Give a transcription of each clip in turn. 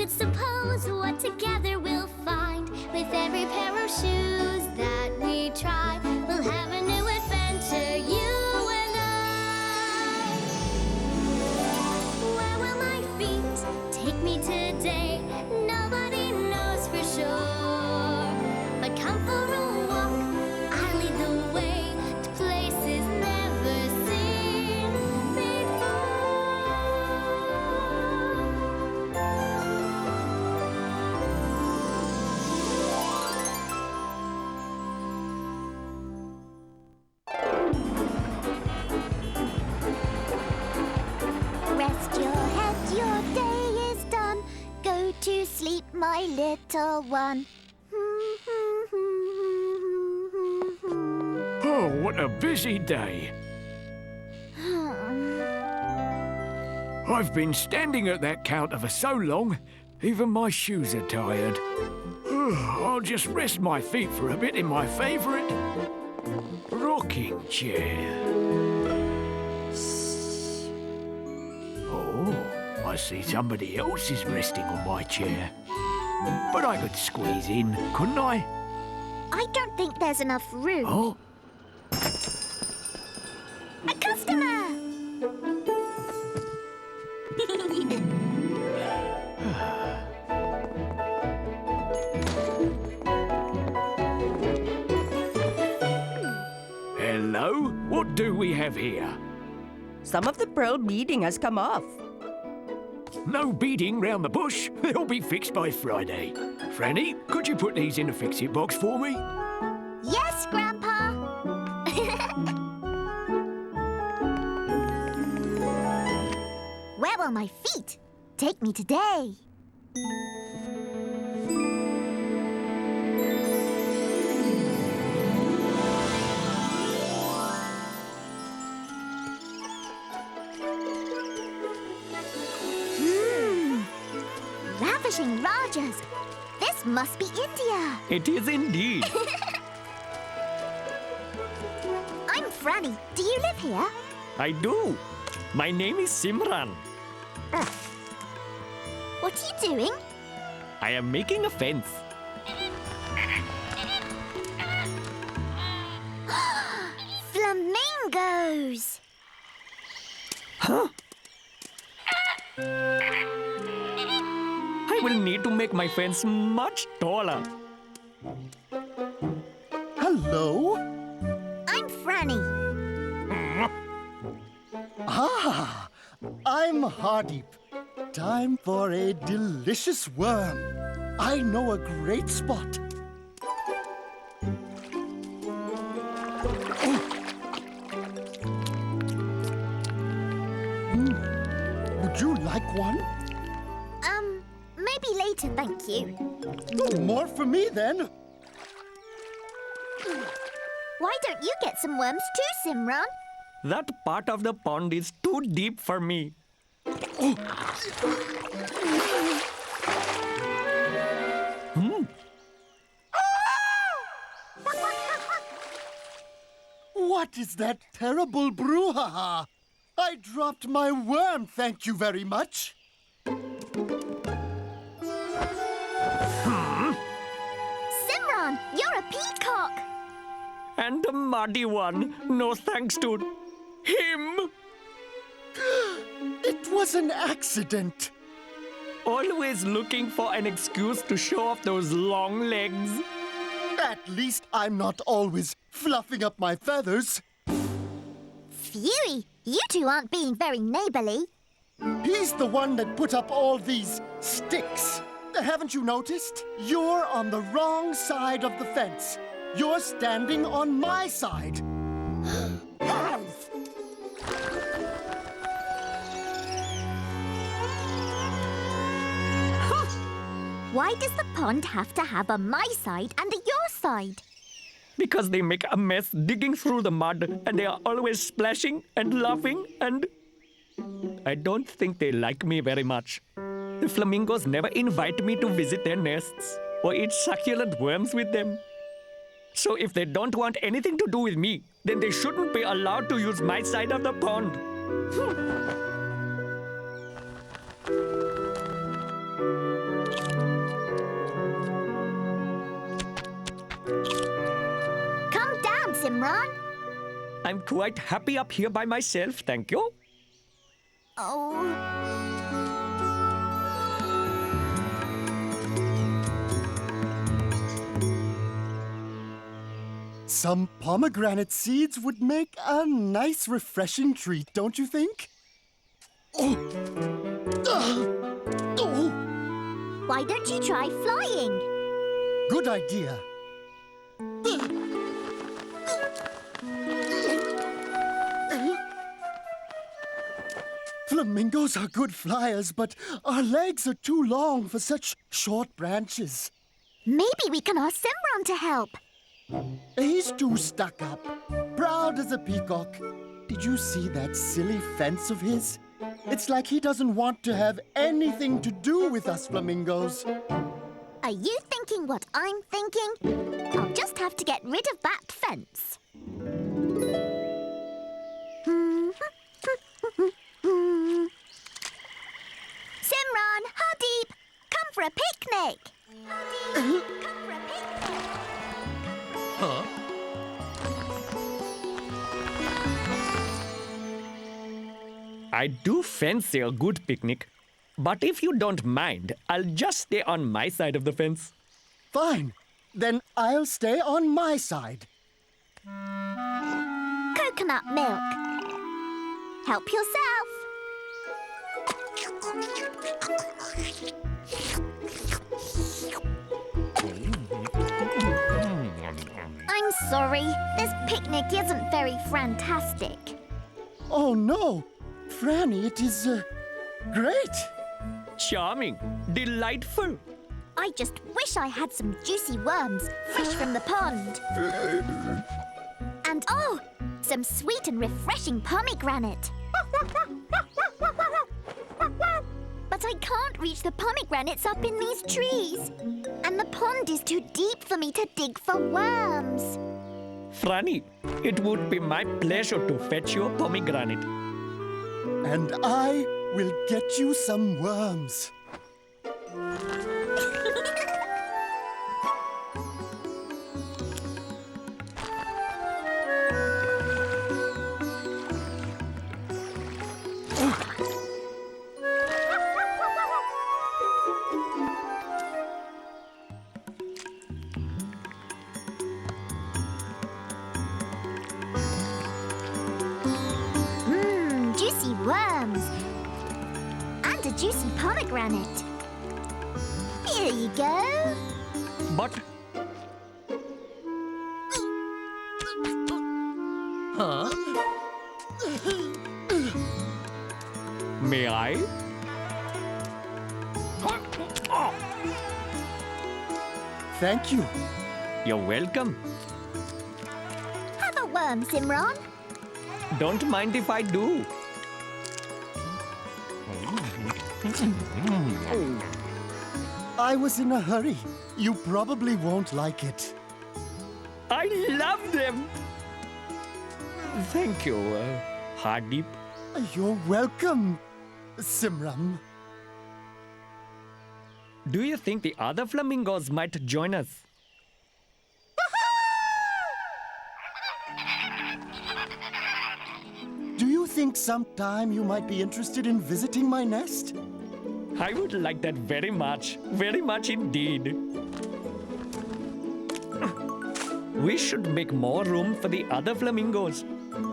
you'd suppose what together we'll find? With every pair of shoes that we try, we'll have a new adventure, you and I. Where will my feet take me today? Nobody knows for sure. But come for a walk, I'll lead the way to places never seen before. Rest your head, your day is done. Go to sleep, my little one. Oh, what a busy day. I've been standing at that counter for so long, even my shoes are tired. I'll just rest my feet for a bit in my favourite rocking chair. Oh, I see somebody else is resting on my chair. But I could squeeze in, couldn't I? I don't think there's enough room. Oh, A customer! hello? What do we have here? Some of the pearl beading has come off. No beading round the bush. They'll be fixed by Friday. Franny, could you put these in a fix-it box for me? Yes, Grandpa. Where will my feet take me today? Ravishing Rajas. This must be India. It is indeed. I'm Franny. Do you live here? I do. My name is Simran. What are you doing? I am making a fence. Flamingos. Huh? I will need to make my fence much taller. Hello? I'm Franny. Ah, I'm Hardeep. Time for a delicious worm. I know a great spot. Would you like one? Maybe later, thank you. Oh, more for me then. Why don't you get some worms too, Simran? That part of the pond is too deep for me. What is that terrible brouhaha? I dropped my worm, thank you very much. Simran, you're a peacock. And the muddy one, no thanks to him. It was an accident. Always looking for an excuse to show off those long legs. At least I'm not always fluffing up my feathers. Phewie, you two aren't being very neighborly. He's the one that put up all these sticks. Haven't you noticed? You're on the wrong side of the fence. You're standing on my side. Why does the pond have to have a my side and a your side? Because they make a mess digging through the mud and they are always splashing and laughing and... I don't think they like me very much. The flamingos never invite me to visit their nests or eat succulent worms with them. So if they don't want anything to do with me, then they shouldn't be allowed to use my side of the pond. Simran? I'm quite happy up here by myself, thank you. Oh. Some pomegranate seeds would make a nice, refreshing treat, don't you think? Oh. Oh. Why don't you try flying? Good idea. Flamingos are good flyers, but our legs are too long for such short branches. Maybe we can ask Simran to help. He's too stuck up, proud as a peacock. Did you see that silly fence of his? It's like he doesn't want to have anything to do with us flamingos. Are you thinking what I'm thinking? I'll just have to get rid of that fence. Simran, Hardeep, come for a picnic. Hardeep, come for a picnic. Huh? I do fancy a good picnic, but if you don't mind, I'll just stay on my side of the fence. Fine. Then I'll stay on my side. Coconut milk. Help yourself. I'm sorry, this picnic isn't very fantastic. Oh no! Franny, it is great! Charming, delightful. I just wish I had some juicy worms fresh from the pond. And oh, some sweet and refreshing pomegranate. But I can't reach the pomegranates up in these trees. And the pond is too deep for me to dig for worms. Franny, it would be my pleasure to fetch your pomegranate. And I will get you some worms. Juicy worms. And a juicy pomegranate. Here you go. But... Huh? May I? Thank you. You're welcome. Have a worm, Simran. Don't mind if I do. I was in a hurry. You probably won't like it. I love them. Thank you, Hardeep. You're welcome, Simran. Do you think the other flamingos might join us? Do you think sometime you might be interested in visiting my nest? I would like that very much indeed. We should make more room for the other flamingos.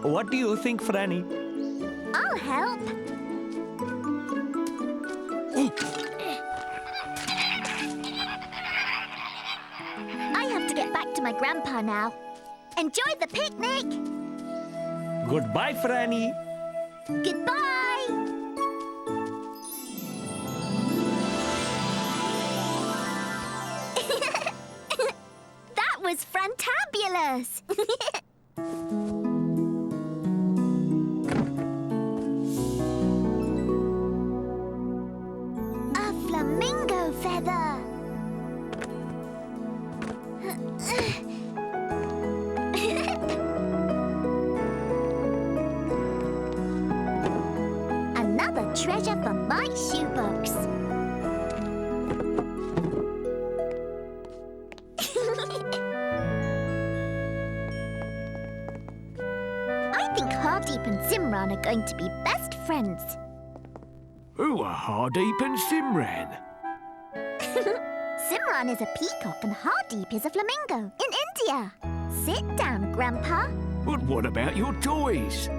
What do you think, Franny? I'll help. I have to get back to my grandpa now. Enjoy the picnic. Goodbye, Franny. Goodbye. That was fantabulous. A flamingo feather. Another treasure for my shoebox. Hardeep and Simran are going to be best friends. Who are Hardeep and Simran? Simran is a peacock and Hardeep is a flamingo in India. Sit down, Grandpa. But what about your toys?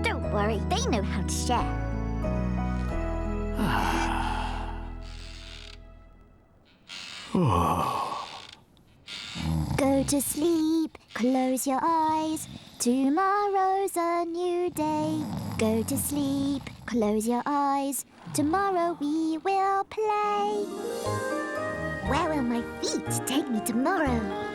Don't worry, they know how to share. Go to sleep, close your eyes. Tomorrow's a new day. Go to sleep, close your eyes. Tomorrow we will play. Where will my feet take me tomorrow?